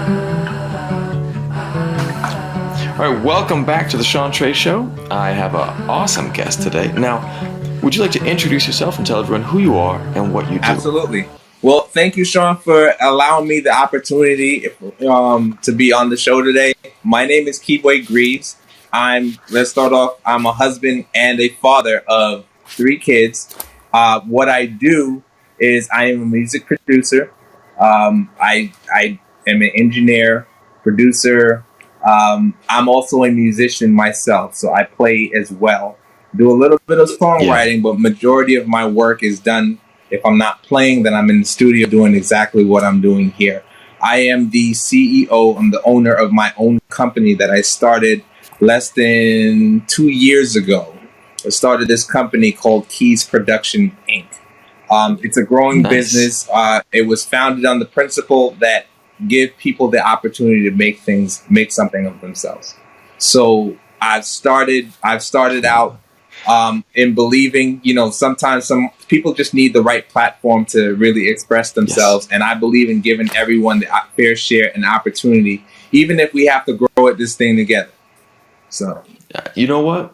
All right, welcome back to the Sean Trey Show. I have an awesome guest today. Now, would you like to introduce yourself and tell everyone who you are and what you do? Absolutely. Well, thank you, Sean, for allowing me the opportunity to be on the show today. My name is Keibway Greaves. Let's start off, I'm a husband and a father of 3 kids. What I do is I am a music producer. I am an engineer, producer. I'm also a musician myself, so I play as well. Do a little bit of songwriting, but majority of my work is done. If I'm not playing, then I'm in the studio doing exactly what I'm doing here. I am the CEO. I'm the owner of my own company that I started less than 2 years ago. I started this company called Keys Production Inc. It's a growing business. It was founded on the principle that give people the opportunity to make something of themselves. So I've started out in believing, sometimes some people just need the right platform to really express themselves. Yes. And I believe in giving everyone the fair share and opportunity, even if we have to grow at this thing together. So, you know what?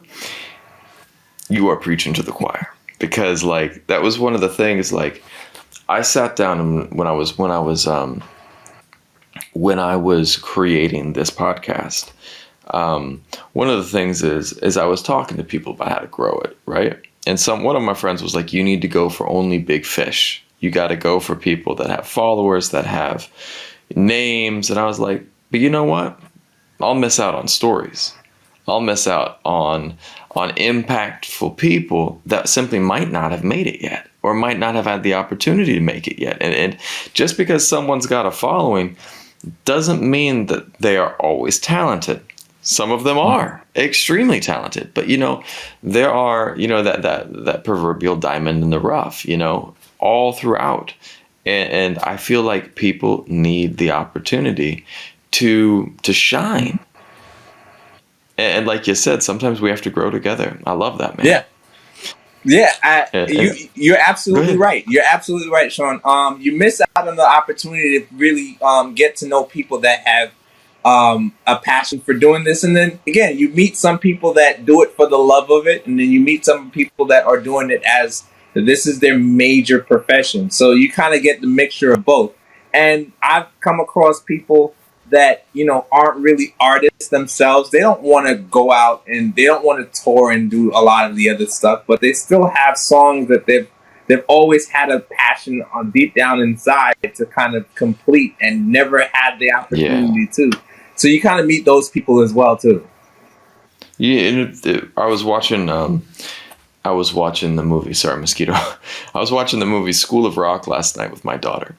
You are preaching to the choir, because that was one of the things, I sat down and when I was creating this podcast, one of the things is I was talking to people about how to grow it, right? And one of my friends was like, you need to go for only big fish. You got to go for people that have followers, that have names. And I was like, but you know what? I'll miss out on stories. I'll miss out on impactful people that simply might not have made it yet, or might not have had the opportunity to make it yet. And just because someone's got a following doesn't mean that they are always talented. Some of them are extremely talented, but there are that proverbial diamond in the rough, all throughout, and I feel like people need the opportunity to shine. And like you said, sometimes we have to grow together. I love that, man. You're absolutely right. You're absolutely right, Sean. You miss out on the opportunity to really get to know people that have a passion for doing this. And then again, you meet some people that do it for the love of it. And then you meet some people that are doing it as this is their major profession. So you kind of get the mixture of both. And I've come across people that, aren't really artists themselves. They don't want to go out and they don't want to tour and do a lot of the other stuff, but they still have songs that they've always had a passion on deep down inside to kind of complete and never had the opportunity to. So you kind of meet those people as well too. Yeah, I was watching the movie. Sorry, mosquito. I was watching the movie School of Rock last night with my daughter.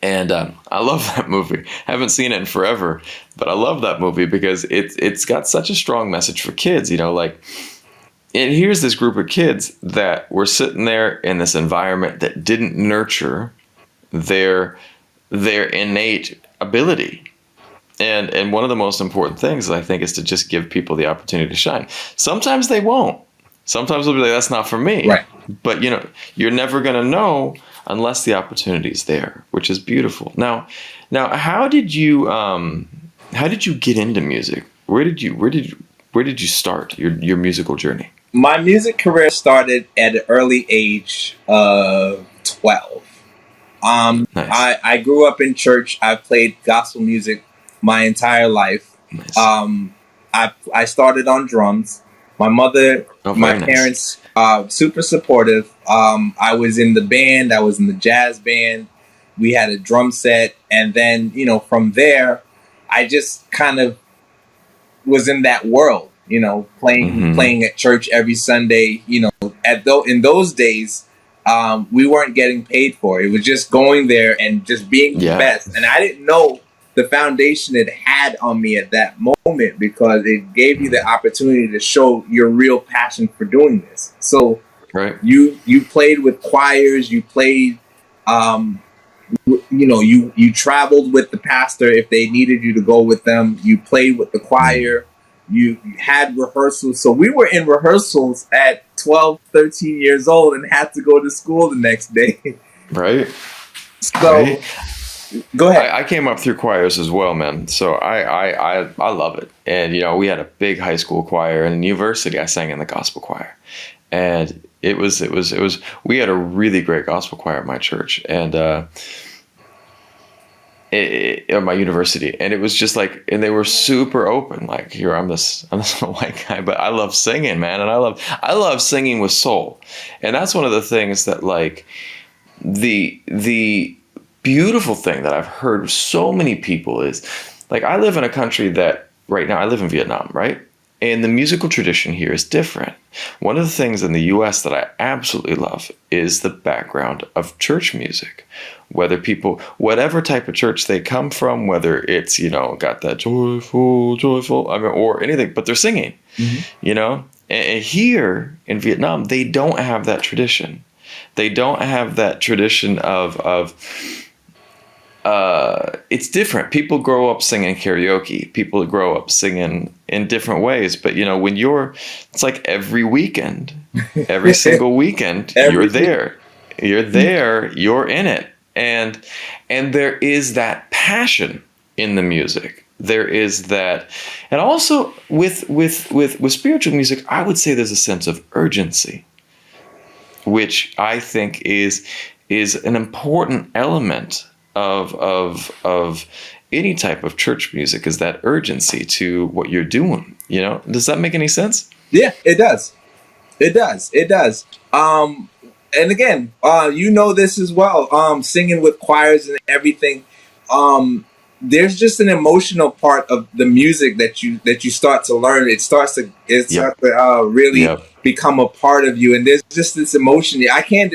And I love that movie. I haven't seen it in forever, but I love that movie because it's got such a strong message for kids, and here's this group of kids that were sitting there in this environment that didn't nurture their innate ability. And one of the most important things, I think, is to just give people the opportunity to shine. Sometimes they won't. Sometimes they'll be like, that's not for me. Right. But, you're never going to know unless the opportunity is there, which is beautiful. Now, how did you get into music? Where did you start your musical journey? My music career started at an early age of 12. Nice. I grew up in church. I played gospel music my entire life. Nice. I started on drums. My mother, my parents, super supportive. I was in the band. I was in the jazz band. We had a drum set. And then, from there, I just kind of was in that world, playing at church every Sunday. In those days, we weren't getting paid for it. It was just going there and just being the best. And I didn't know the foundation it had on me at that moment, because it gave you the opportunity to show your real passion for doing this. So you played with choirs, you played, you traveled with the pastor if they needed you to go with them. You played with the choir, you had rehearsals. So we were in rehearsals at 12, 13 years old and had to go to school the next day. Right. So Go ahead. I came up through choirs as well, man. So I love it. And, you know, we had a big high school choir, and in university I sang in the gospel choir. And we had a really great gospel choir at my church. And, at my university, and it was just like, and they were super open. Like, here, I'm this little white guy, but I love singing, man, and I love singing with soul, and that's one of the things that, like, the beautiful thing that I've heard of so many people is, like, I live in a country that right now I live in Vietnam, right? And the musical tradition here is different. One of the things in the US that I absolutely love is the background of church music. Whether people, whatever type of church they come from, whether it's, you know, got that joyful, I mean, or anything, but they're singing, you know? And here in Vietnam, they don't have that tradition. They don't have that tradition of it's different. People grow up singing karaoke. People grow up singing in different ways. But, you know, when it's like every weekend, every single weekend, you're there. You're there. You're in it. And there is that passion in the music. There is that. And also with spiritual music, I would say there's a sense of urgency, which I think is an important element of any type of church music, is that urgency to what you're doing. You know, does that make any sense? Yeah, it does. It does. And again, you know this as well. Singing with choirs and everything. There's just an emotional part of the music that you start to learn. It starts to really become a part of you, and there's just this emotion. I can't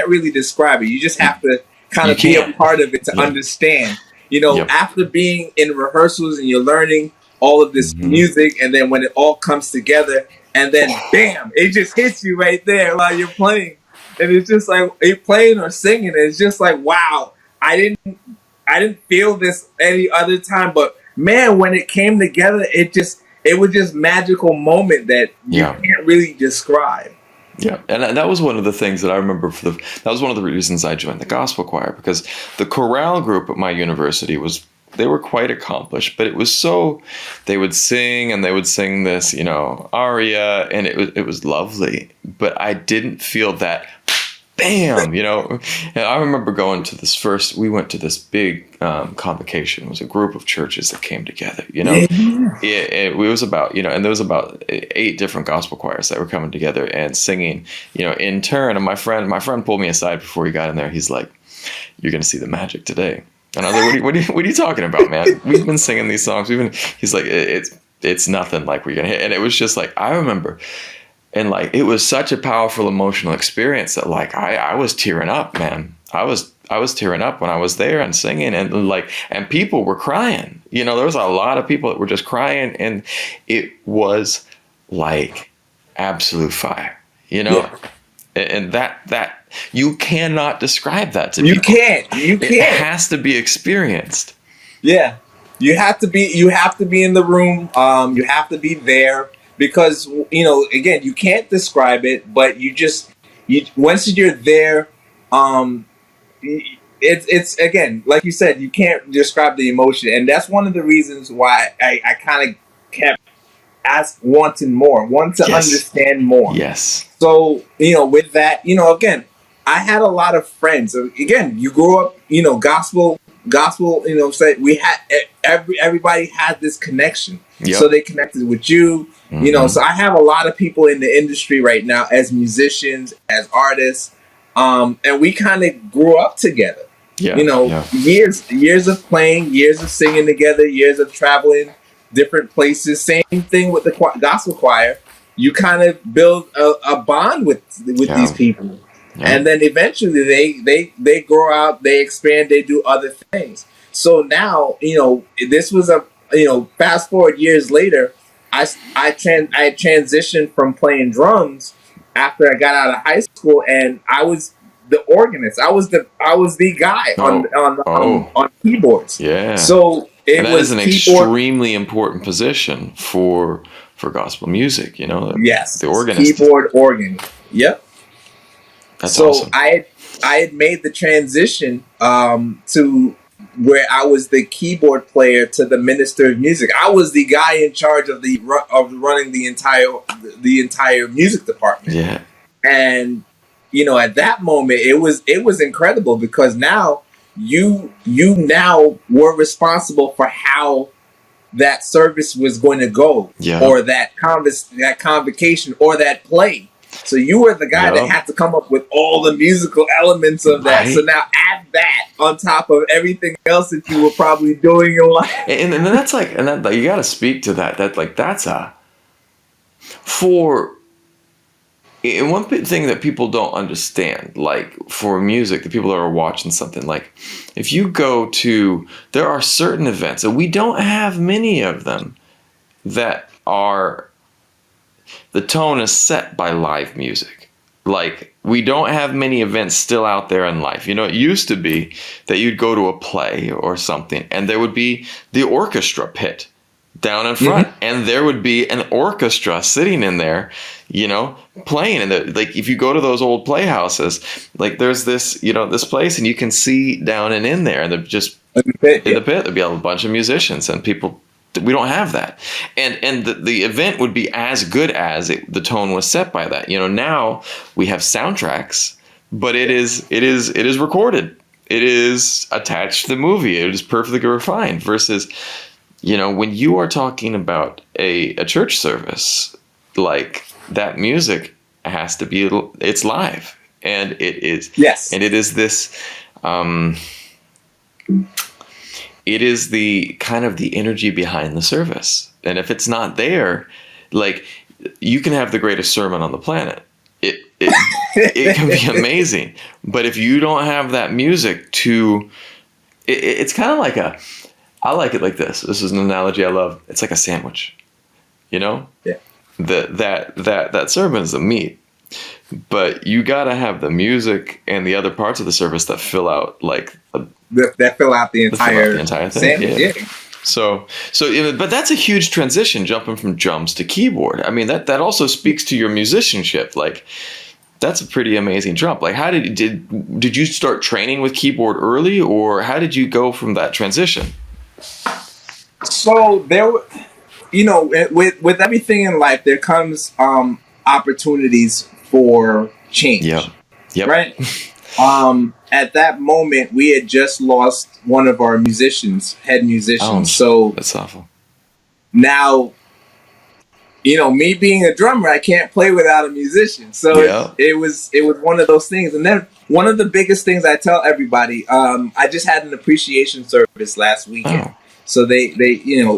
really describe it. You just have to kind of be a part of it to understand. You know, after being in rehearsals and you're learning all of this music, and then when it all comes together, and then bam, it just hits you right there while you're playing, and it's just like you're playing or singing. And it's just like, wow, I didn't feel this any other time, but man, when it came together, it was just magical moment that you can't really describe. Yeah, and that was one of the things that I remember. That was one of the reasons I joined the gospel choir, because the chorale group at my university they were quite accomplished, but it was so, they would sing and they would sing this, you know, aria, and it was lovely, but I didn't feel that bam, you know. And I remember we went to this big convocation. It was a group of churches that came together, you know. It was about, you know, and there was about 8 different gospel choirs that were coming together and singing, you know, in turn. And my friend pulled me aside before he got in there. He's like, "You're going to see the magic today." And I was like, what are you talking about, man? We've been singing these songs. He's like, it's nothing like we're going to hit. And it was just like, I remember, and like, it was such a powerful emotional experience that, like, I was tearing up, man. I was tearing up when I was there and singing, and people were crying. You know, there was a lot of people that were just crying, and it was like absolute fire, you know? Yeah. And that you cannot describe that to people. You can't. It has to be experienced. Yeah. You have to be in the room. You have to be there, because, you know, again, you can't describe it, but once you're there, it's again, like you said, you can't describe the emotion. And that's one of the reasons why I kind of kept wanting to understand more. Yes. So, you know, with that, you know, again, I had a lot of friends. Again, you grew up, you know, gospel, you know, say we had everybody had this connection. Yep. So they connected with you, you know. So I have a lot of people in the industry right now as musicians, as artists, and we kind of grew up together. Yeah. You know, years of playing, years of singing together, years of traveling different places. Same thing with the gospel choir. You kind of build a bond with these people. Yeah. And then eventually they grow out, they expand, they do other things. So now, you know, this was fast forward years later, I transitioned from playing drums after I got out of high school, and I was the organist. I was the guy on keyboards. Yeah. So that is an extremely important position for gospel music, you know. Yes. The organist. Keyboard organ. Yep. That's awesome. I had made the transition to where I was the keyboard player to the minister of music. I was the guy in charge of running the entire music department. Yeah. And at that moment, it was incredible, because now you now were responsible for how that service was going to go, Yeah. or that convocation, or that play. So you were the guy that had to come up with all the musical elements of that. Right. So now add that on top of everything else that you were probably doing in life. And that's like, and that, you got to speak to that. That, like, that's and one thing that people don't understand, like for music, the people that are watching something, like if you go to, there are certain events, and we don't have many of them, that are, the tone is set by live music. Like, we don't have many events still out there in life. It used to be that you'd go to a play or something, and there would be the orchestra pit down in front, and there would be an orchestra sitting in there, playing. And like, if you go to those old playhouses, like there's this, this place, and you can see down and in there, and they're just in the pit, there'd be a bunch of musicians and people. We don't have that, and the event would be as good as the tone was set by that. Now we have soundtracks, but it is recorded. It is attached to the movie. It is perfectly refined. Versus, when you are talking about a church service, like, that music has to be, it's live, and it is, yes, and it is this. It is the kind of the energy behind the service. And if it's not there, like, you can have the greatest sermon on the planet. It can be amazing. But if you don't have that music it's kind of like I like it like this. This is an analogy I love. It's like a sandwich, Yeah. That sermon is the meat. But you got to have the music and the other parts of the service that fill out, like, that fill out the entire thing. Yeah. So, but that's a huge transition, jumping from drums to keyboard. I mean, that also speaks to your musicianship. Like, that's a pretty amazing jump. Like, how did you start training with keyboard early, or how did you go from that transition? So there, with everything in life, there comes opportunities for change. Yep. Right. At that moment, we had just lost one of our head musicians. So that's awful. Now, me being a drummer, I can't play without a musician. So it was one of those things. And then one of the biggest things I tell everybody, I just had an appreciation service last weekend. Oh. So they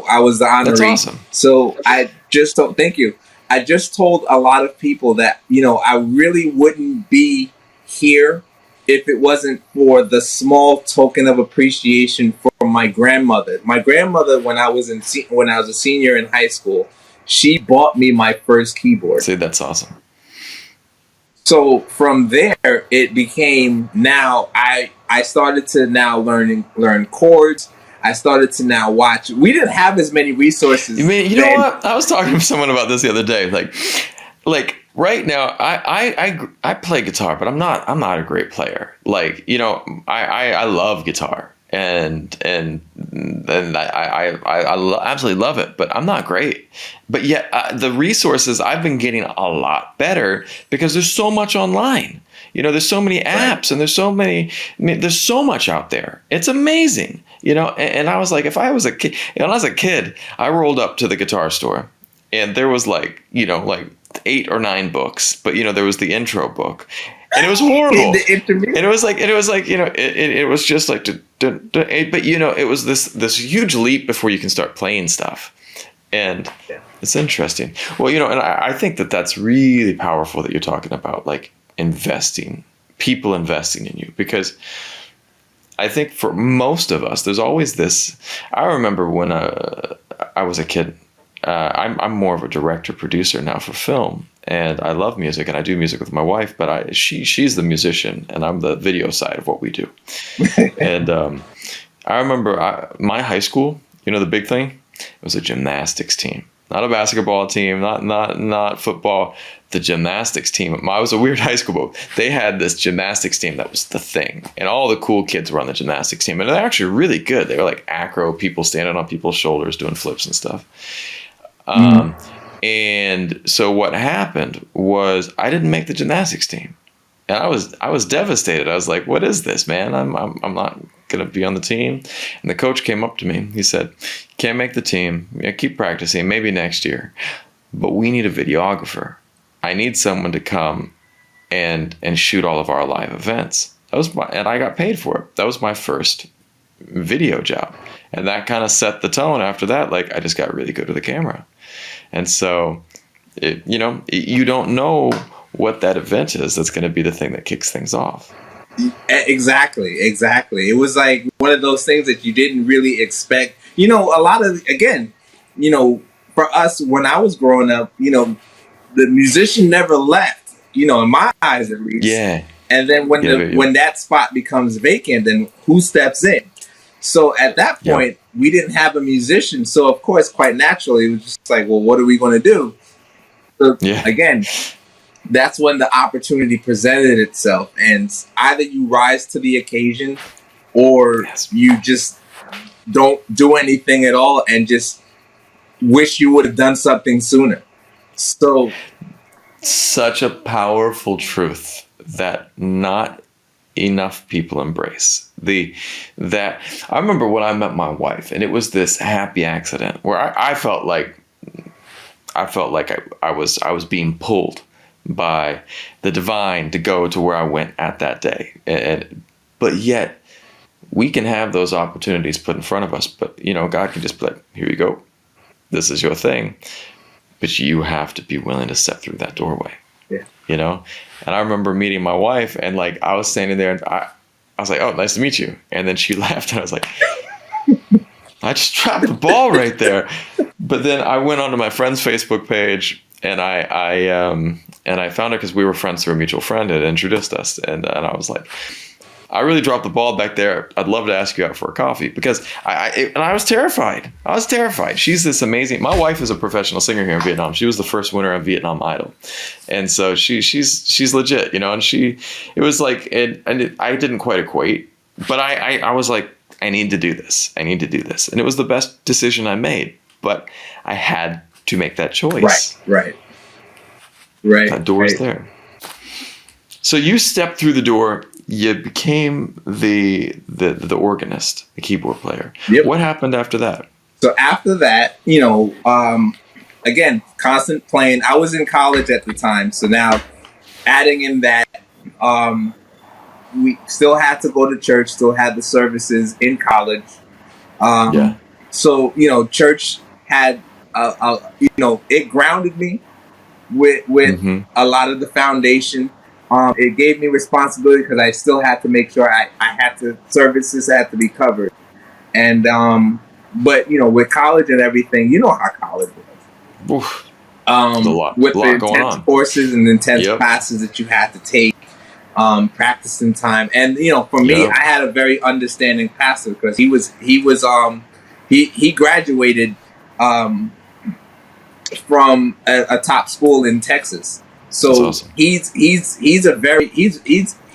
I was the honoree. That's awesome. So I just told, thank you. I just told a lot of people that, I really wouldn't be here if it wasn't for the small token of appreciation for my grandmother. My grandmother, when I was a senior in high school, she bought me my first keyboard. See, that's awesome. So from there, it became, now I started to now learn chords. I started to now watch. We didn't have as many resources. You know what? I was talking to someone about this the other day. Like right now, I play guitar, but I'm not a great player. Like, I love guitar, and I absolutely love it, but I'm not great. But yet the resources, I've been getting a lot better because there's so much online. There's so many apps, and there's so much out there. It's amazing. And I was like, if I was a kid, when I was a kid, I rolled up to the guitar store, and there was like 8 or 9 books, but there was the intro book, and it was horrible. And it was like it was just like, but it was this huge leap before you can start playing stuff, and it's interesting. Well, and I think that's really powerful that you're talking about, like, people investing in you, because I think for most of us, there's always this. I remember when I was a kid. I'm more of a director producer now for film, and I love music, and I do music with my wife. But she's the musician, and I'm the video side of what we do. And I remember my high school. The big thing, it was a gymnastics team. not a basketball team, not football. The gymnastics team. I was a weird high school, but they had this gymnastics team that was the thing, and all the cool kids were on the gymnastics team, and they're actually really good. They were like acro people standing on people's shoulders doing flips and stuff. And so what happened was I didn't make the gymnastics team, and I was devastated. I was like, "What is this, man? I'm not gonna be on the team." And the coach came up to me. He said, "Can't make the team. Yeah, keep practicing. Maybe next year, but we need a videographer. I need someone to come and shoot all of our live events." And I got paid for it. That was my first video job, and that kind of set the tone. After that, like I just got really good with the camera, and so you don't know what that event is that's going to be the thing that kicks things off. Exactly. It was like one of those things that you didn't really expect. A lot of, again, for us when I was growing up, the musician never left, in my eyes at least. Yeah. And then when that spot becomes vacant, then who steps in? So at that point, we didn't have a musician. So of course, quite naturally, it was just like, well, what are we going to do? So again, that's when the opportunity presented itself, and either you rise to the occasion or you just don't do anything at all and just wish you would have done something sooner. So such a powerful truth that not enough people embrace. That I remember when I met my wife, and it was this happy accident where I felt like I was being pulled by the divine to go to where I went at that day. But yet we can have those opportunities put in front of us, but God can just be like, here you go. This is your thing. But you have to be willing to step through that doorway. Yeah. And I remember meeting my wife, and like I was standing there and I was like, "Oh, nice to meet you." And then she laughed, and I was like, I just dropped the ball right there. But then I went onto my friend's Facebook page, and I found her because we were friends through a mutual friend had introduced us, and I was like, I really dropped the ball back there. I'd love to ask you out for a coffee, because I was terrified. She's this amazing. My wife is a professional singer here in Vietnam. She was the first winner of Vietnam Idol, and so she's legit, And it was like, I didn't quite equate, but I was like, I need to do this, and it was the best decision I made. But I had to make that choice. Right. That door's there. So you stepped through the door. You became the organist, the keyboard player. Yep. What happened after that? So after that, again, constant playing. I was in college at the time, so now adding in that, we still had to go to church, still had the services in college. So church had it grounded me with a lot of the foundation. It gave me responsibility because I still had to make sure I had to, services had to be covered. And, but with college and everything, how college was. Oof. With the intense courses and intense classes that you had to take, practicing time. And, for me, I had a very understanding pastor because he graduated, from a top school in Texas. So awesome. He's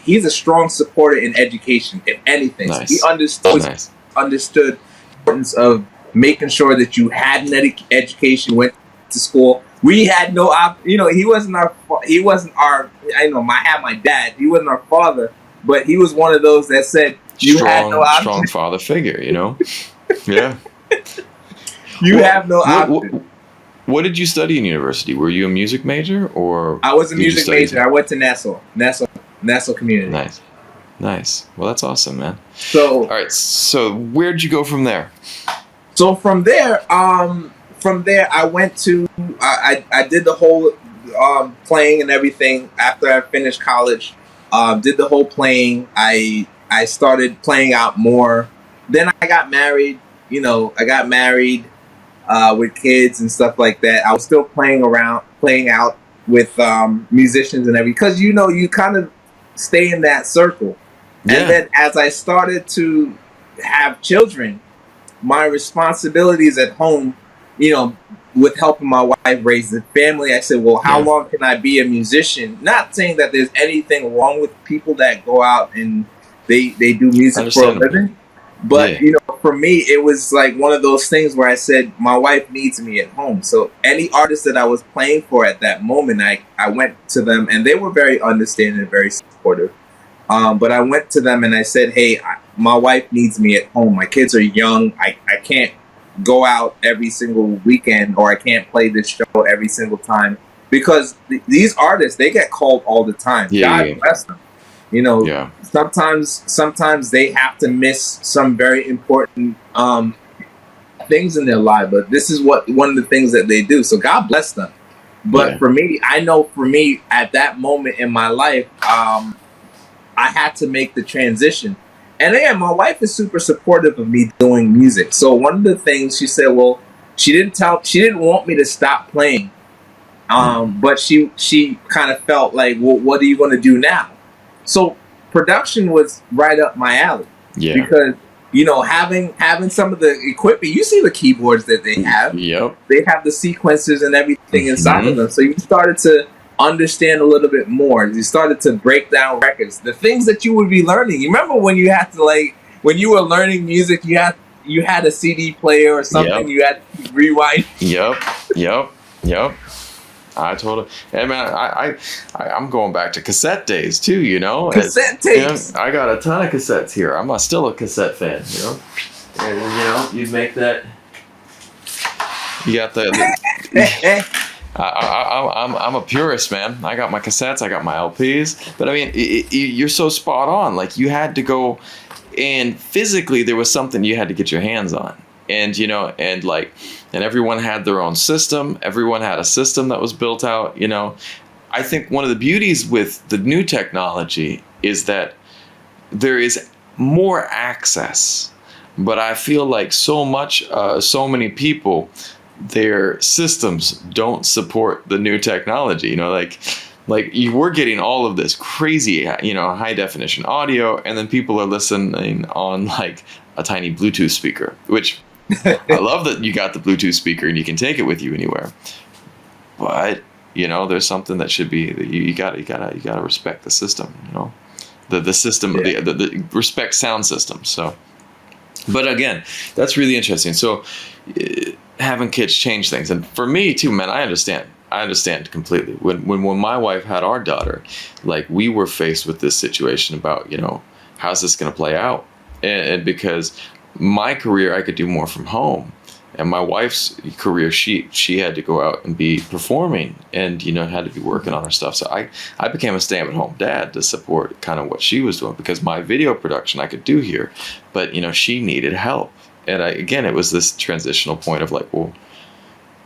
a strong supporter in education. If anything, nice. He understood the importance of making sure that you had an education, went to school. We had no he wasn't our. I had my dad. He wasn't our father, but he was one of those that said had no option. Strong father figure, Yeah. You have no option. What did you study in university? Were you a music major, or? I was a music major. I went to Nassau Community. Nice. Well, that's awesome, man. So, all right. So, where'd you go from there? So from there, I went to. I did the whole playing and everything after I finished college. Did the whole playing. I started playing out more. Then I got married. With kids and stuff like that. I was still playing out with musicians and everything, because you kind of stay in that circle. Yeah. And then as I started to have children, my responsibilities at home, with helping my wife raise the family, I said, well, how Yeah. long can I be a musician? Not saying that there's anything wrong with people that go out and they do music for a Understandable. living. But, Yeah. you know, for me, it was like one of those things where I said, my wife needs me at home. So any artist that I was playing for at that moment, I went to them and they were very understanding and very supportive. But I went to them and I said, hey, my wife needs me at home. My kids are young. I can't go out every single weekend, or I can't play this show every single time, because these artists, they get called all the time. Yeah. God bless them. You know, Yeah. sometimes they have to miss some very important things in their life, but this is what one of the things that they do. So God bless them. But Yeah. for me, I know for me at that moment in my life, I had to make the transition. And again, my wife is super supportive of me doing music. So one of the things she said, well, she didn't want me to stop playing. But she kind of felt like, well, what are you going to do now? So production was right up my alley, Yeah. because you know, having some of the equipment, you see the keyboards that they have. Yep. They have the sequencers and everything inside of Mhm. them. So you started to understand a little bit more. You started to break down records, the things that you would be learning. You remember when you had to, like, when you were learning music, you had a CD player or something. Yep. You had to rewind. Yep. I totally. And man, I'm going back to cassette days too. You know, Cassette You know, tapes. I got a ton of cassettes here. I'm still a cassette fan. You know, and you know, you make that. You got I'm a purist, man. I got my cassettes, I got my LPs, but I mean, you're so spot on. Like, you had to go, and physically there was something you had to get your hands on, and you know, and like, and everyone had their own system. Everyone had a system that was built out. You know, I think one of the beauties with the new technology is that there is more access, but I feel like so many people, their systems don't support the new technology. You know, like you were getting all of this crazy, you know, high definition audio, and then people are listening on like a tiny Bluetooth speaker, which I love that you got the Bluetooth speaker and you can take it with you anywhere. But you know, there's something that should be, you gotta respect the system. You know, the system, Yeah. the respect sound system. So, but again, that's really interesting. So, having kids change things, and for me too, man, I understand completely. When my wife had our daughter, like, we were faced with this situation about, you know, how's this going to play out, and because my career, I could do more from home, and my wife's career, she had to go out and be performing, and you know, had to be working on her stuff. So I became a stay-at-home dad to support kind of what she was doing, because my video production I could do here, but you know, she needed help. And again, it was this transitional point of like, well,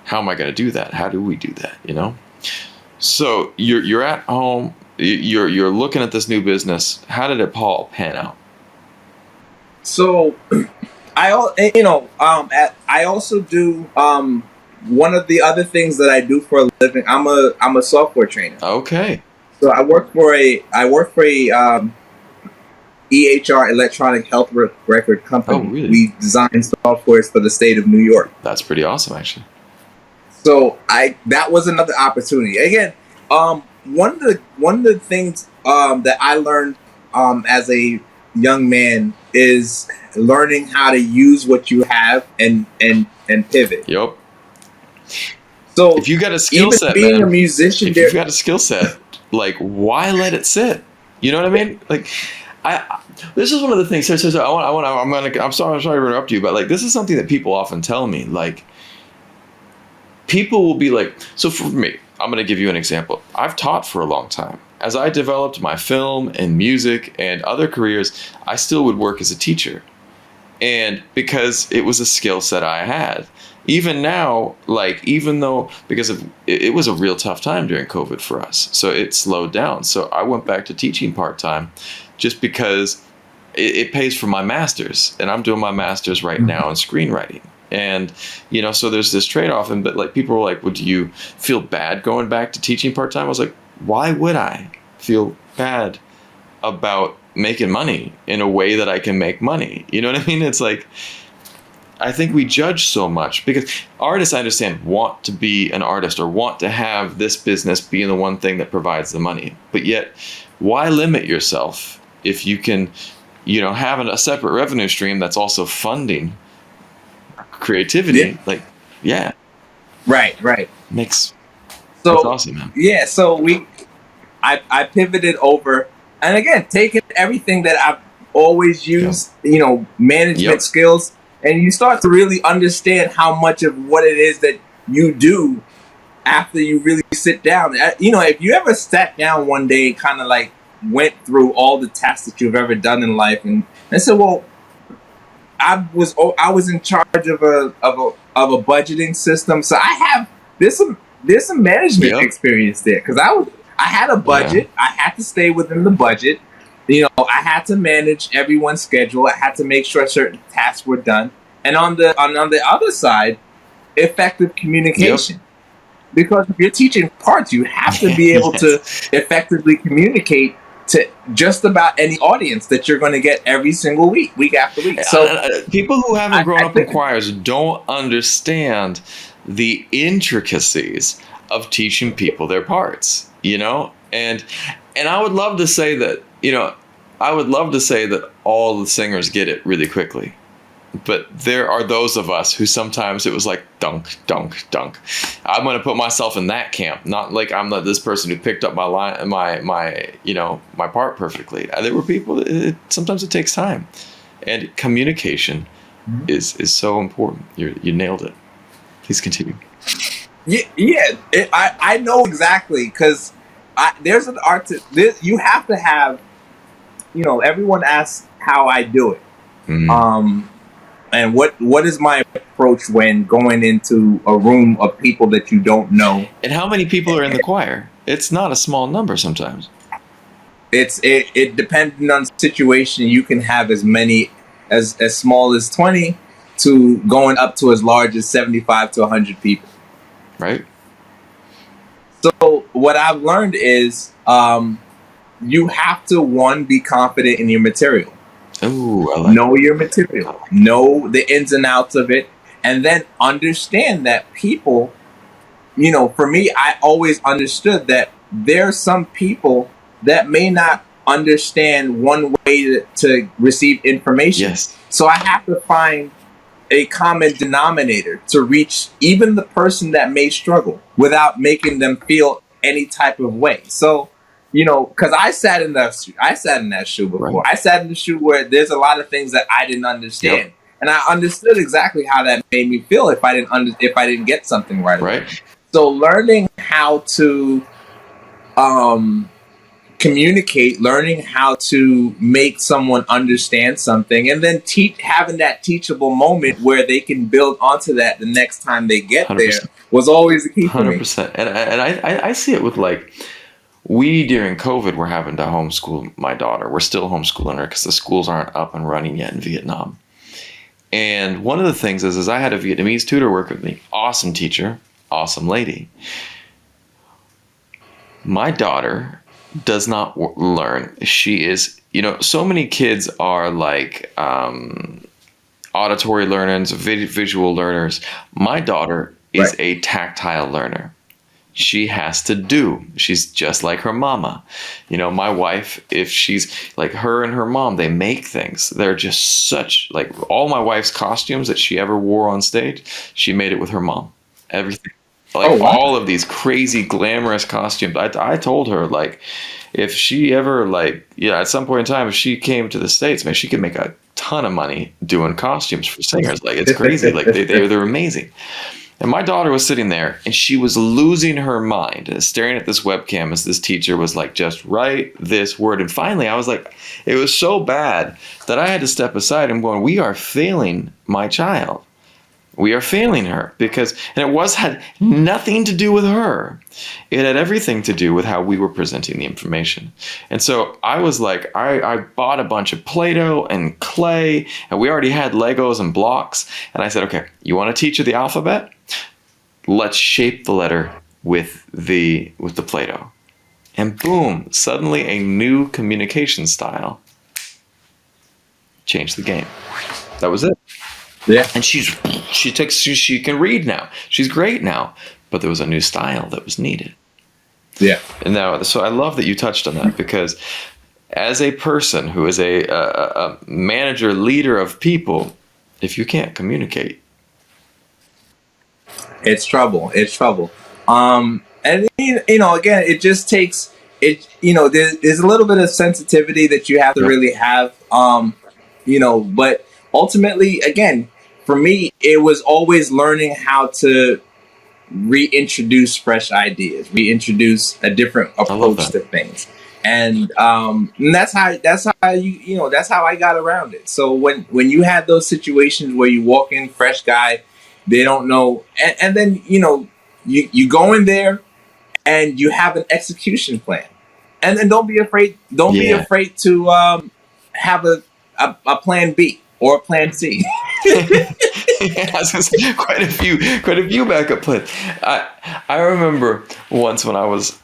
how am I going to do that? How do we do that? You know? So you're at home, you're looking at this new business. How did it pan out? So I also do one of the other things that I do for a living. I'm a software trainer. Okay. So I work for a EHR, electronic health record company. Oh, really? We design softwares for the state of New York. That's pretty awesome, actually. So that was another opportunity. Again, one of the things that I learned as a young man is learning how to use what you have and pivot. Yep. So If you got a skill even set, being man, a musician, if you've got a skill set, like, why let it sit? You know what I mean? Like, this is one of the things. So I'm sorry to interrupt you, but like, this is something that people often tell me. Like, people will be like, so for me, I'm going to give you an example. I've taught for a long time. As I developed my film and music and other careers, I still would work as a teacher. And because it was a skill set I had. Even now, like, even though, because it was a real tough time during COVID for us, so it slowed down. So I went back to teaching part-time just because it pays for my master's, and I'm doing my master's right now in screenwriting. And, you know, so there's this trade-off. And, but like, people were like, well, do you feel bad going back to teaching part-time? I was like, why would I feel bad about making money in a way that I can make money? You know what I mean? It's like, I think we judge so much because artists, I understand, want to be an artist or want to have this business being the one thing that provides the money. But yet, why limit yourself if you can, have a separate revenue stream that's also funding Yeah. creativity? Like, yeah, Right. Right. makes that's So awesome, man. yeah. So I pivoted over, and again, taking everything that I've always Yep. used, management Yep. skills, and you start to really understand how much of what it is that you do after you really sit down. If you ever sat down one day and kind of like went through all the tasks that you've ever done in life, and said, well, I was in charge of a budgeting system, so there's some management Yep. experience there because I had a Yeah. budget. I had to stay within the budget. I had to manage everyone's schedule. I had to make sure certain tasks were done. And on the other side, effective Yep. communication. Because if you're teaching parts, you have to be able to Yes. effectively communicate to just about any audience that you're going to get every single week after week. So People who haven't grown I up in think, choirs don't understand the intricacies of teaching people their parts, and I would love to say that, all the singers get it really quickly. But there are those of us who sometimes it was like dunk, dunk, dunk. I'm going to put myself in that camp. Not like I'm this person who picked up my line, my part perfectly. There were people. Sometimes it takes time, and communication is so important. You nailed it. Please continue. I know exactly because there's an art to this. You have to have, everyone asks how I do it. Mm. Um, and what is my approach when going into a room of people that you don't know? And how many people are in the choir? It's not a small number sometimes. It depending on the situation, you can have as many as small as 20 to going up to as large as 75 to 100 people. Right? So what I've learned is you have to, one, be confident in your material. Oh, I like Know your material, know the ins and outs of it, and then understand that people, for me, I always understood that there are some people that may not understand one way to receive information. Yes. So I have to find a common denominator to reach even the person that may struggle without making them feel any type of way. So, because I sat in that shoe before. Right. I sat in the shoe where there's a lot of things that I didn't understand, Yep. and I understood exactly how that made me feel if I didn't get something right away. Right. So learning how to communicate, learning how to make someone understand something, and then having that teachable moment where they can build onto that the next time they get 100%. there was always the key for me. 100%. And I see it with we during COVID were having to homeschool my daughter. We're still homeschooling her because the schools aren't up and running yet in Vietnam. And one of the things is I had a Vietnamese tutor work with me. Awesome teacher, awesome lady. My daughter does not learn. She is, so many kids are like auditory learners, visual learners. My daughter is Right. a tactile learner. She has to do. She's just like her mama. My wife, if she's like her and her mom, they make things. They're just such, like all my wife's costumes that she ever wore on stage, she made it with her mom. Everything. Like Oh, wow. all of these crazy glamorous costumes. I told her, like, if she ever, at some point in time, if she came to the States, man, she could make a ton of money doing costumes for singers. Like, it's crazy. Like, they're amazing. And my daughter was sitting there and she was losing her mind, staring at this webcam as this teacher was like, just write this word. And finally, I was like, it was so bad that I had to step aside and going, we are failing my child. We are failing her and it had nothing to do with her. It had everything to do with how we were presenting the information. And so I was like, I bought a bunch of Play-Doh and clay, and we already had Legos and blocks. And I said, okay, you want to teach her the alphabet? Let's shape the letter with the Play-Doh. And boom, suddenly a new communication style changed the game. That was it. Yeah. And she can read now. She's great now. But there was a new style that was needed. Yeah. And now, so I love that you touched on that, because as a person who is a manager, leader of people, if you can't communicate, It's trouble. It's trouble. And again, it just takes it. There's a little bit of sensitivity that you have to yep, really have. But ultimately, again, for me, it was always learning how to reintroduce fresh ideas, reintroduce a different I love approach that. to things. And that's how I got around it. So when you had those situations where you walk in, fresh guy, they don't know, and then you go in there and you have an execution plan, and then don't be afraid. Don't be Yeah. afraid to have a plan B or a plan C. Yeah, I was gonna say, quite a few backup plans. I remember once when I was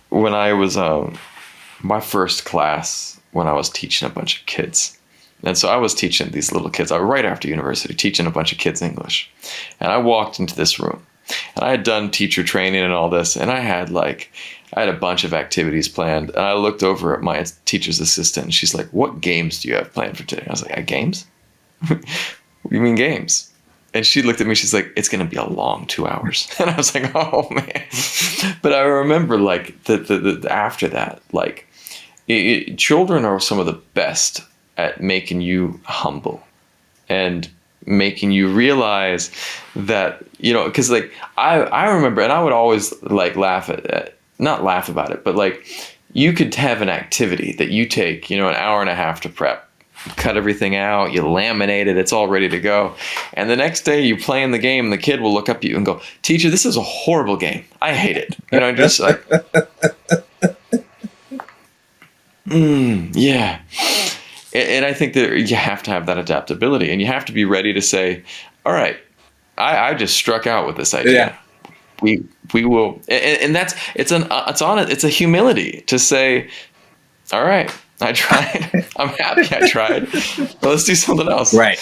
my first class, when I was teaching a bunch of kids. And so I was teaching these little kids. I was right after university, teaching a bunch of kids English. And I walked into this room, and I had done teacher training and all this, and I had a bunch of activities planned. And I looked over at my teacher's assistant, and she's like, "What games do you have planned for today?" I was like, "Games? What do you mean games?" And she looked at me, she's like, "It's going to be a long 2 hours." And I was like, "Oh man." But I remember the after that, children are some of the best at making you humble and making you realize that, because I remember, and I would always laugh not laugh about it, but you could have an activity that you take, an hour and a half to prep, cut everything out, you laminate it, it's all ready to go. And the next day you play in the game, and the kid will look up at you and go, "Teacher, this is a horrible game. I hate it." Just like, yeah. And I think that you have to have that adaptability, and you have to be ready to say, "All right, I just struck out with this idea. Yeah. We will," and it's a humility to say, "All right, I tried. I'm happy I tried. But let's do something else." Right.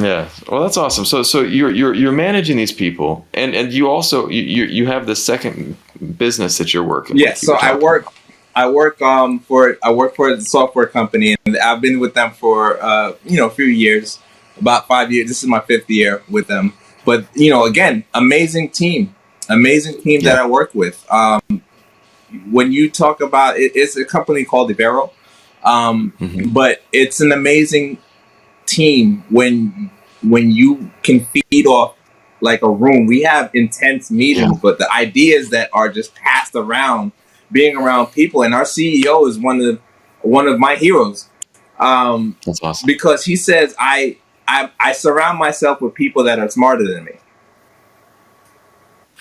Yeah. Well, that's awesome. So you're managing these people, and you also you have this second business that you're working with. Yes. So I work for a software company, and I've been with them for a few years, about 5 years. This is my 5th year with them. But again, amazing team that I work with. When you talk about it, it's a company called Ibero, but it's an amazing team when you can feed off like a room. We have intense meetings, but the ideas that are just passed around, being around people, and our CEO is one of my heroes. That's awesome. Because he says I surround myself with people that are smarter than me,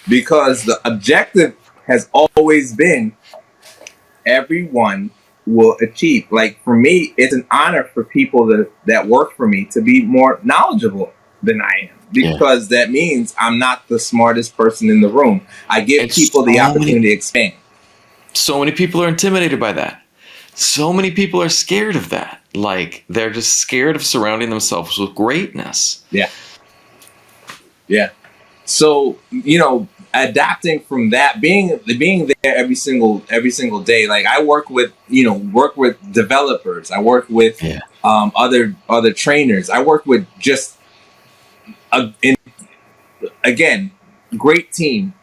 because the objective has always been everyone will achieve. Like for me, it's an honor for people that work for me to be more knowledgeable than I am, because that means I'm not the smartest person in the room. I give people the opportunity to expand. So many people are intimidated by that. So many people are scared of that. They're just scared of surrounding themselves with greatness. Yeah. Yeah. So, adapting from that, being there every single day. Like I work with developers. I work with other trainers. I work with just again, great team.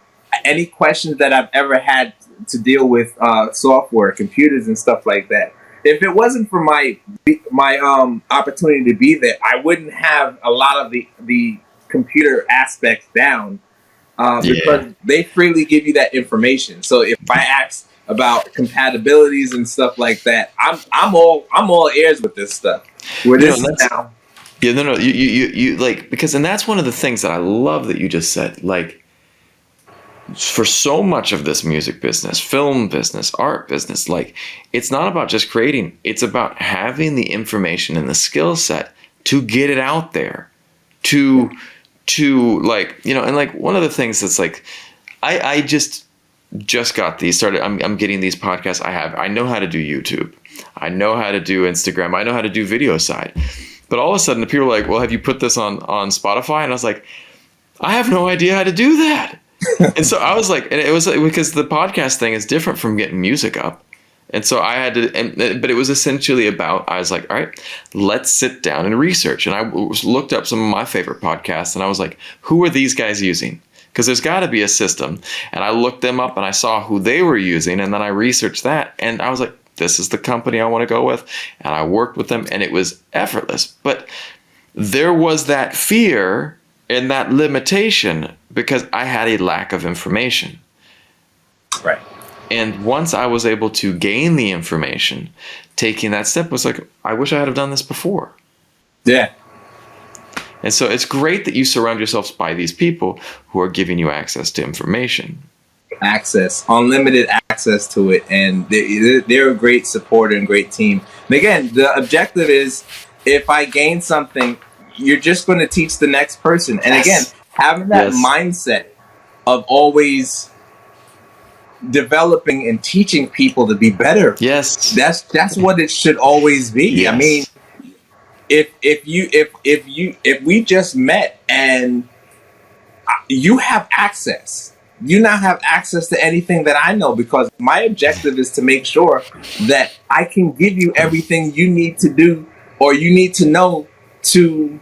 Any questions that I've ever had to deal with software, computers, and stuff like that. If it wasn't for my opportunity to be there, I wouldn't have a lot of the computer aspects down, because they freely give you that information. So if I ask about compatibilities and stuff like that, I'm all ears with this stuff. With this now. Yeah, no, you because, and that's one of the things that I love that you just said. For so much of this music business, film business, art business, it's not about just creating, it's about having the information and the skill set to get it out there, to and one of the things that's I just got these started. I'm getting these podcasts. I know how to do YouTube. I know how to do Instagram. I know how to do video side. But all of a sudden, the people were like, well, have you put this on Spotify? And I was like, I have no idea how to do that. And so I was like, and it was because the podcast thing is different from getting music up. And so I had to, but it was essentially about, I was like, all right, let's sit down and research. And I looked up some of my favorite podcasts and I was like, who are these guys using? Because there's got to be a system. And I looked them up and I saw who they were using. And then I researched that. And I was like, this is the company I want to go with. And I worked with them and it was effortless. But there was that fear and that limitation because I had a lack of information. Right. And once I was able to gain the information, taking that step was like, I wish I had have done this before. Yeah. And so it's great that you surround yourselves by these people who are giving you access to information. Access, unlimited access to it. And they're a great supporter and great team. And again, the objective is if I gain something, you're just going to teach the next person. And again, having that mindset of always developing and teaching people to be better. Yes. That's what it should always be. Yes. I mean, if we just met and you have access, you now have access to anything that I know, because my objective is to make sure that I can give you everything you need to do or you need to know to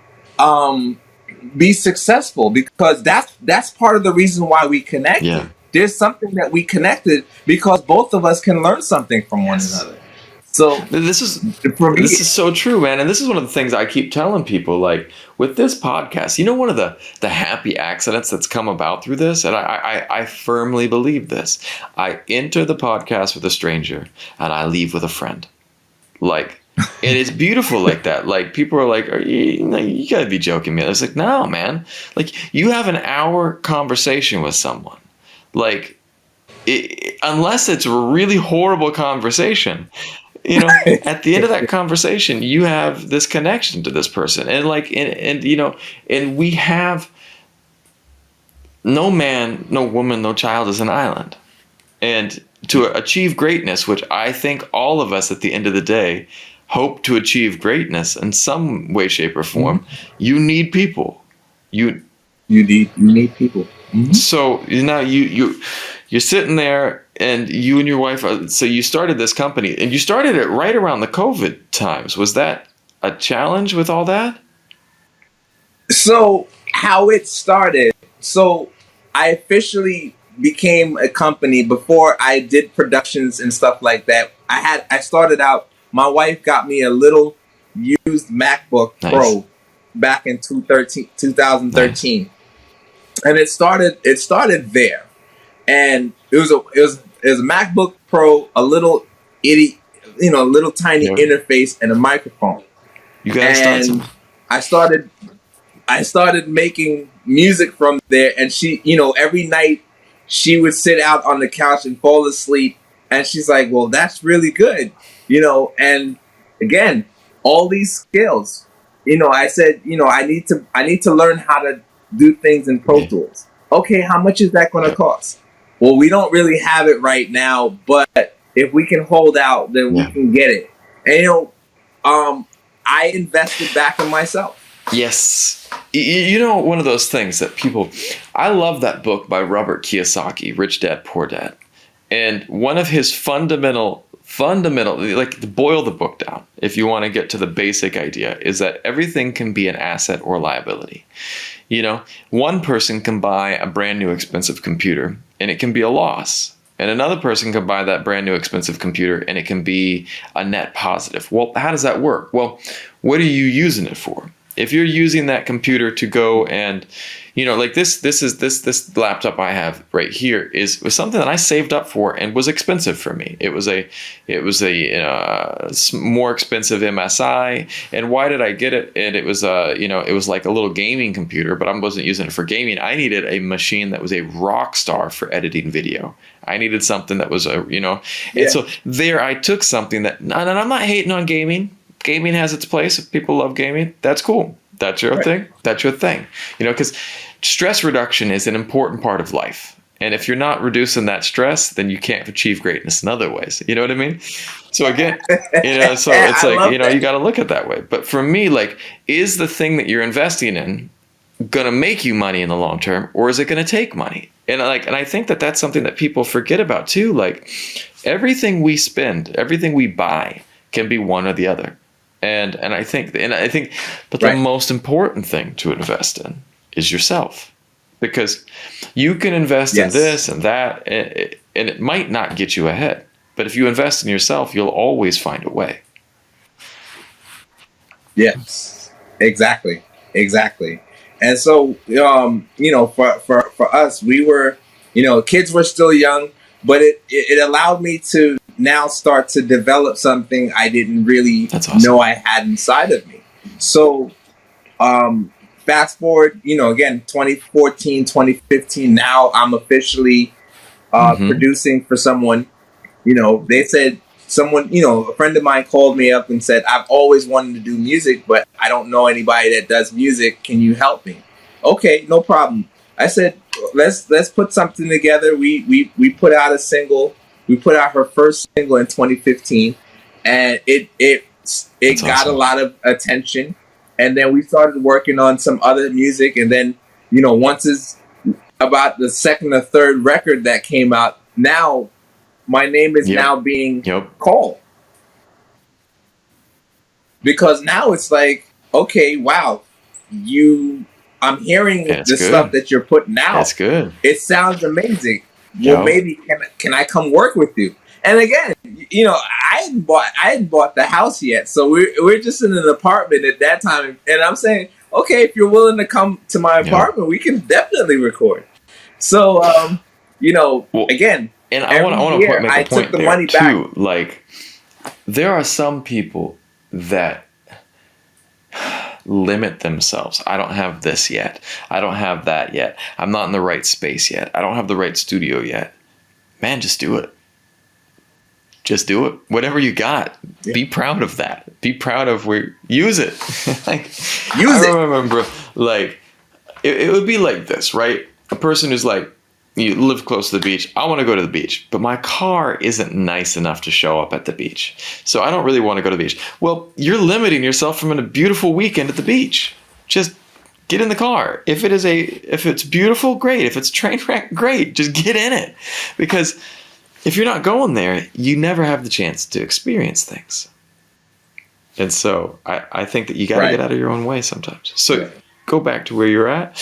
be successful, because that's part of the reason why we connected. Yeah. There's something that we connected because both of us can learn something from one another. So this is so true, man. And this is one of the things I keep telling people, like with this podcast, you know, one of the happy accidents that's come about through this, and I firmly believe this. I enter the podcast with a stranger and I leave with a friend. Like, and it's beautiful like that. Like people are like, you gotta be joking me. It's like, no, man. Like you have an hour conversation with someone. Like, unless it's a really horrible conversation, you know, at the end of that conversation, you have this connection to this person. And like, and you know, and we have no man, no woman, no child is an island. And to achieve greatness, which I think all of us at the end of the day hope to achieve greatness in some way, shape, or form, you need people. You need people. Mm-hmm. So you know you're sitting there, and you and your wife. So you started this company, and you started it right around the COVID times. Was that a challenge with all that? So how it started. So I officially became a company before I did productions and stuff like that. I started out. My wife got me a little used MacBook Pro back in 2013. Nice. And it started there, and it was a MacBook Pro, a little little tiny interface and a microphone. You guys started something. I started making music from there, and she, every night she would sit out on the couch and fall asleep, and she's like, "Well, that's really good," And again, all these skills, I said, I need to learn how to do things in Pro Tools. Okay, how much is that going to cost? Well, we don't really have it right now, but if we can hold out, then we can get it. And I invested back in myself. Yes. One of those things that people, I love that book by Robert Kiyosaki, Rich Dad, Poor Dad. And one of his fundamental, like to boil the book down, if you want to get to the basic idea, is that everything can be an asset or liability. One person can buy a brand new expensive computer and it can be a loss. And another person can buy that brand new expensive computer and it can be a net positive. Well, how does that work? Well, what are you using it for? If you're using that computer to go and, like this laptop I have right here was something that I saved up for and was expensive for me. It was a more expensive MSI. And why did I get it? And it was it was like a little gaming computer, but I wasn't using it for gaming. I needed a machine that was a rock star for editing video. I needed something that was and so there I took something that, and I'm not hating on gaming. Gaming has its place. If people love gaming, that's cool. That's your thing. That's your thing. Because stress reduction is an important part of life. And if you're not reducing that stress, then you can't achieve greatness in other ways. You know what I mean? So again, so it's I like, love you that. got to look at that way. But for me, like, is the thing that you're investing in going to make you money in the long term, or is it going to take money? And I think that that's something that people forget about too. Like, everything we spend, everything we buy can be one or the other. And I think, but the Right. most important thing to invest in is yourself, because you can invest in Yes. this and that, and it might not get you ahead. But if you invest in yourself, you'll always find a way. Yes, exactly, exactly. And so, for us, we were, kids were still young, but it allowed me to now start to develop something I didn't really That's know awesome. I had inside of me. So, fast forward, again, 2014, 2015. Now I'm officially Mm-hmm. producing for someone. They said someone, a friend of mine called me up and said, I've always wanted to do music, but I don't know anybody that does music. Can you help me? Okay, no problem. I said, let's put something together. We put out a single. We put out her first single in 2015, and it That's got a awesome. lot of attention. And then we started working on some other music, and then once it's about the second or third record that came out, now my name is Yep. now being Yep. called, because now it's like, okay, wow, you I'm hearing It's the stuff good. that you're putting out. It's good. It sounds amazing. Well, Yep. maybe can I come work with you? And again, I hadn't bought the house yet, so we're just in an apartment at that time, and I'm saying, okay, if you're willing to come to my Yep. apartment, we can definitely record. So, Well, again, and I want every I want to year make a I took point the there money back. too. Like, there are some people that limit themselves. I don't have this yet. I don't have that yet. I'm not in the right space yet. I don't have the right studio yet. Man, just do it. Just do it. Whatever you got, Yeah. be proud of that. Be proud of where. Use it. Like, I Use it. remember, like, it would be like this, right? A person who's like, you live close to the beach. I want to go to the beach, but my car isn't nice enough to show up at the beach. So I don't really want to go to the beach. Well, you're limiting yourself from a beautiful weekend at the beach. Just get in the car. If it's beautiful, great. If it's train wreck, great. Just get in it. Because if you're not going there, you never have the chance to experience things. And so I think that you got to get Right. out of your own way sometimes. So Right. go back to where you're at.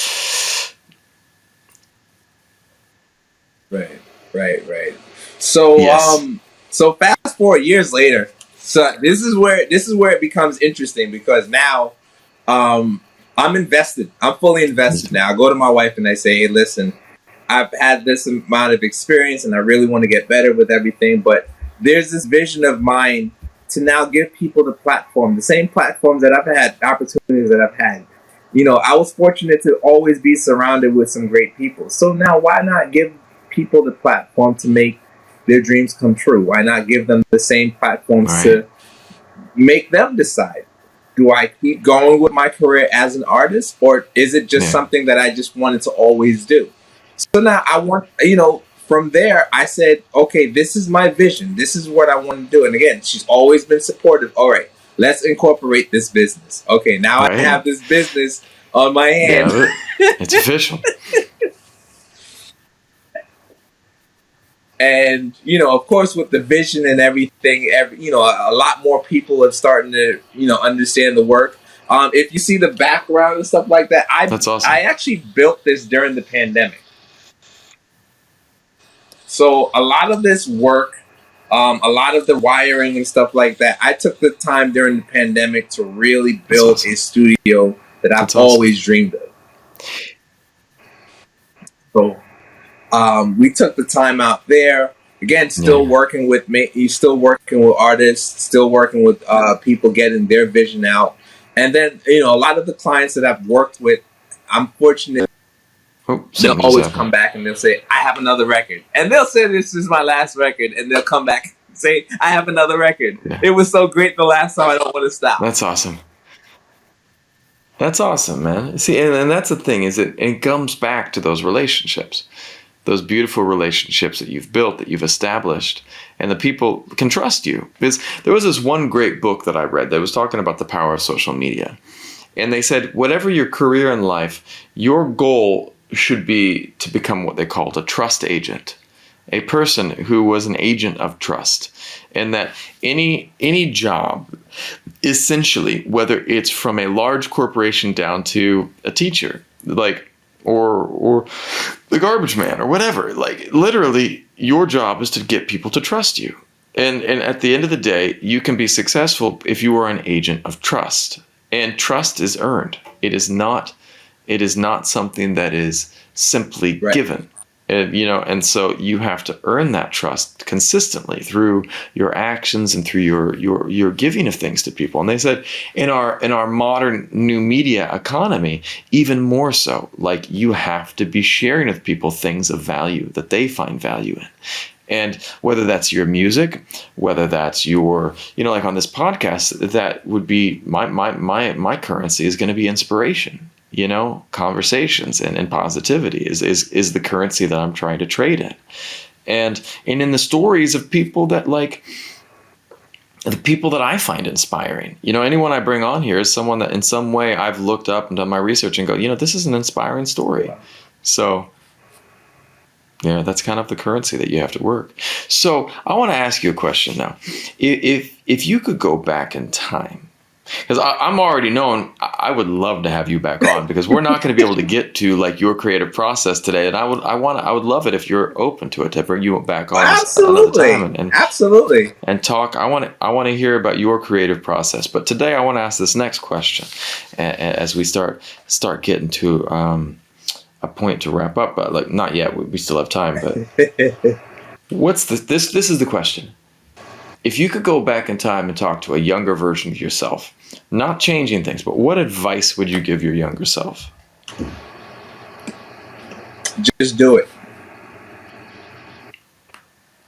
Right. Right. Right. So Yes. so fast forward years later. So this is where it becomes interesting, because now I'm invested. I'm fully invested now. I go to my wife and I say, hey, listen, I've had this amount of experience and I really want to get better with everything, but there's this vision of mine to now give people the platform, the same platforms that I've had, opportunities that I've had. I was fortunate to always be surrounded with some great people. So now why not give people the platform to make their dreams come true? Why not give them the same platforms Right. to make them decide? Do I keep going with my career as an artist, or is it just Yeah. something that I just wanted to always do? So now I want, from there, I said, okay, this is my vision. This is what I want to do. And again, she's always been supportive. All right, let's incorporate this business. Okay, now I Right. have this business on my hand. Yeah. It's official. And of course, with the vision and everything, a lot more people are starting to understand the work. If you see the background and stuff like that, i That's awesome. i actually built this during the pandemic. So a lot of this work, a lot of the wiring and stuff like that, I took the time during the pandemic to really That's build a awesome. studio that I've That's awesome. always dreamed of. So we took the time out there. Again, still Yeah. working with me. He's still working with artists, still working with people getting their vision out. And then, a lot of the clients that I've worked with, I'm fortunate. Oh, They'll something just always happened. come back and they'll say, I have another record. And they'll say, this is my last record. And they'll come back and say, I have another record. Yeah. It was so great the last time, I don't want to stop. That's awesome. That's awesome, man. See, and that's the thing, is it comes back to those relationships. those beautiful relationships that you've built, that you've established, and the people can trust you. Because there was this one great book that I read that was talking about the power of social media. And they said, whatever your career in life, your goal should be to become what they called a trust agent, a person who was an agent of trust. And that any job, essentially, whether it's from a large corporation down to a teacher, like, or the garbage man or whatever, like literally your job is to get people to trust you. And at the end of the day, you can be successful if you are an agent of trust. And trust is earned. It is not something that is simply given. And so you have to earn that trust consistently through your actions and through your giving of things to people. And they said in our modern new media economy, even more so, like you have to be sharing with people things of value that they find value in. And whether that's your music, whether that's your, like on this podcast, that would be my currency is going to be inspiration. Conversations and positivity is the currency that I'm trying to trade in. And in the stories of people that the people that I find inspiring, anyone I bring on here is someone that in some way I've looked up and done my research and go, this is an inspiring story. Wow. So that's kind of the currency that you have to work. So I want to ask you a question now. If you could go back in time, because I'm already knowing I would love to have you back on, because we're not going to be able to get to like your creative process today, and I would love it if you're open to it to bring you back on absolutely another time absolutely and talk. I want to hear about your creative process, but today I want to ask this next question as we start getting to a point to wrap up, but like not yet. We still have time, but what's this is the question. If you could go back in time and talk to a younger version of yourself, not changing things, but what advice would you give your younger self? Just do it.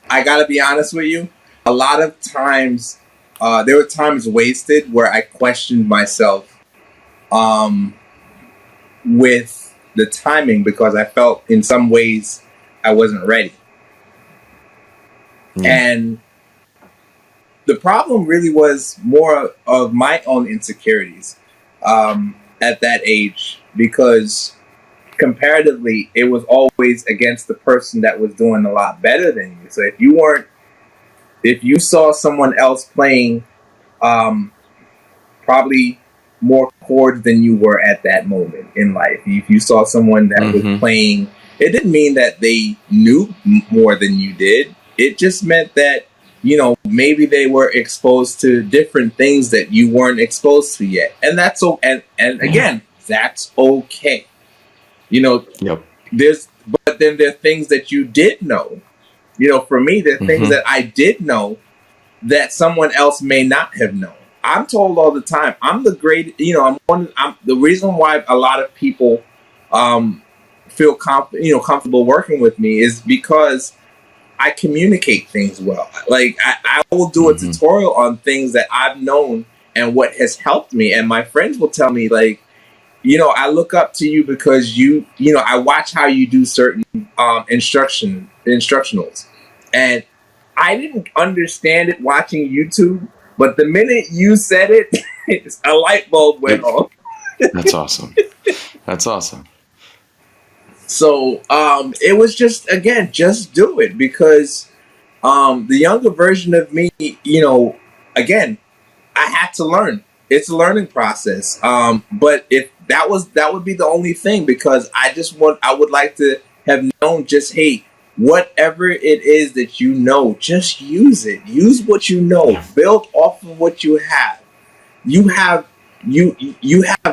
I gotta be honest with you. A lot of times, there were times wasted where I questioned myself with the timing, because I felt in some ways I wasn't ready. And the problem really was more of my own insecurities at that age, because comparatively, it was always against the person that was doing a lot better than you. So if you saw someone else playing probably more chords than you were at that moment in life, if you saw someone that was playing, it didn't mean that they knew more than you did. It just meant that, maybe they were exposed to different things that you weren't exposed to yet. And that's so, and again, that's okay. But then there are things that you did know. For me, there are things that I did know that someone else may not have known. I'm told all the time, I'm the great, I'm the reason why a lot of people feel comfortable working with me is because I communicate things well. Like I will do a tutorial on things that I've known and what has helped me. And my friends will tell me, like, I look up to you because I watch how you do certain instructionals. And I didn't understand it watching YouTube, but the minute you said it, a light bulb went on. That's awesome. That's awesome. So it was just do it, because the younger version of me, again, I had to learn. It's a learning process. But if that would be the only thing, because I would like to have known just, hey, whatever it is that just use it. Use what you know. Build off of what you have. You have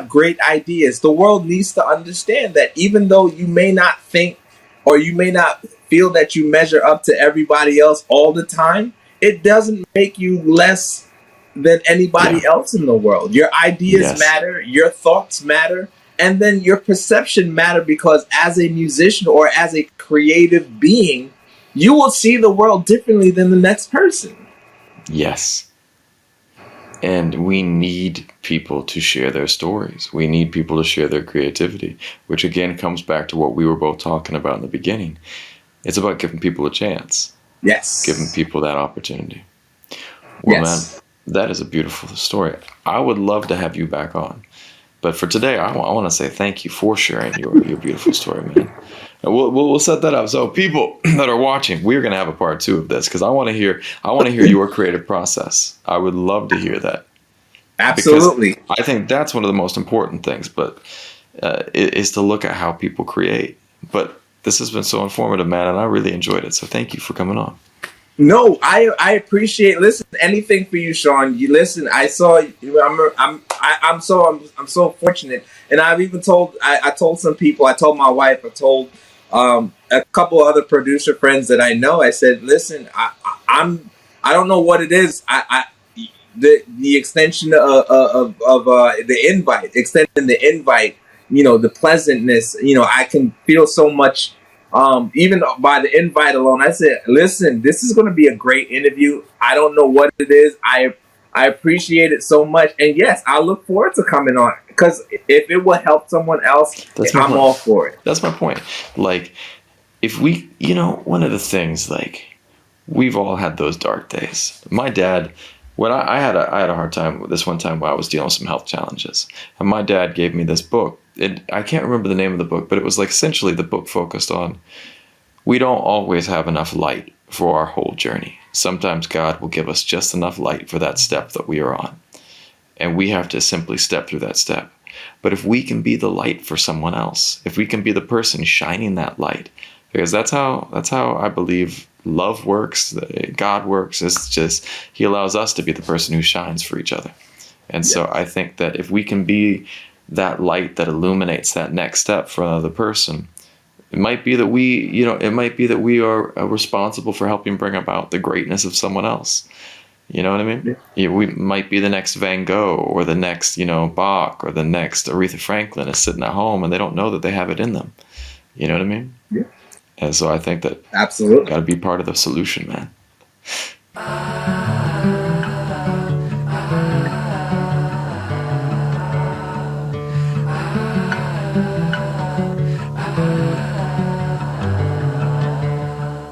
great ideas. The world needs to understand that even though you may not think, or you may not feel that you measure up to everybody else all the time, it doesn't make you less than anybody else in the world. Your ideas matter, your thoughts matter, and then your perception matter, because as a musician or as a creative being, you will see the world differently than the next person. Yes. And we need people to share their stories. We need people to share their creativity, which again comes back to what we were both talking about in the beginning. It's about giving people a chance, giving Yes. people that opportunity. Well, man, Yes. that is a beautiful story. I would love to have you back on. But for today, I want to say thank you for sharing your beautiful story, man. And we'll set that up. So people that are watching, we're gonna have a part 2 of this because I want to hear your creative process. I would love to hear that because Absolutely. I think that's one of the most important things. But is to look at how people create. But this has been so informative, man, and I really enjoyed it. So thank you for coming on. No, I appreciate. Listen, anything for you, Sean. You listen. I saw. I'm so fortunate, and I've even told. I told some people. I told my wife. I told a couple other producer friends that I know. I said, listen, I don't know what it is. The extension of the invite, extending the invite. The pleasantness. I can feel so much. Even by the invite alone, I said, listen, this is going to be a great interview. I don't know what it is. I appreciate it so much. And yes, I look forward to coming on because if it will help someone else, That's my I'm point. all for it. That's my point. Like, if we, one of the things, like, we've all had those dark days. My dad, when I had a hard time with this one time while I was dealing with some health challenges, and my dad gave me this book. I can't remember the name of the book, but it was like essentially the book focused on we don't always have enough light for our whole journey. Sometimes God will give us just enough light for that step that we are on, and we have to simply step through that step. But if we can be the light for someone else, if we can be the person shining that light, because that's how I believe love works, God works. It's just He allows us to be the person who shines for each other. And so I think that if we can be that light that illuminates that next step for another person, it might be that we are responsible for helping bring about the greatness of someone else. You know what I mean? Yeah. Yeah, we might be the next Van Gogh or the next, Bach or the next Aretha Franklin is sitting at home and they don't know that they have it in them. You know what I mean? Yeah. And so I think that Absolutely. got to be part of the solution, man.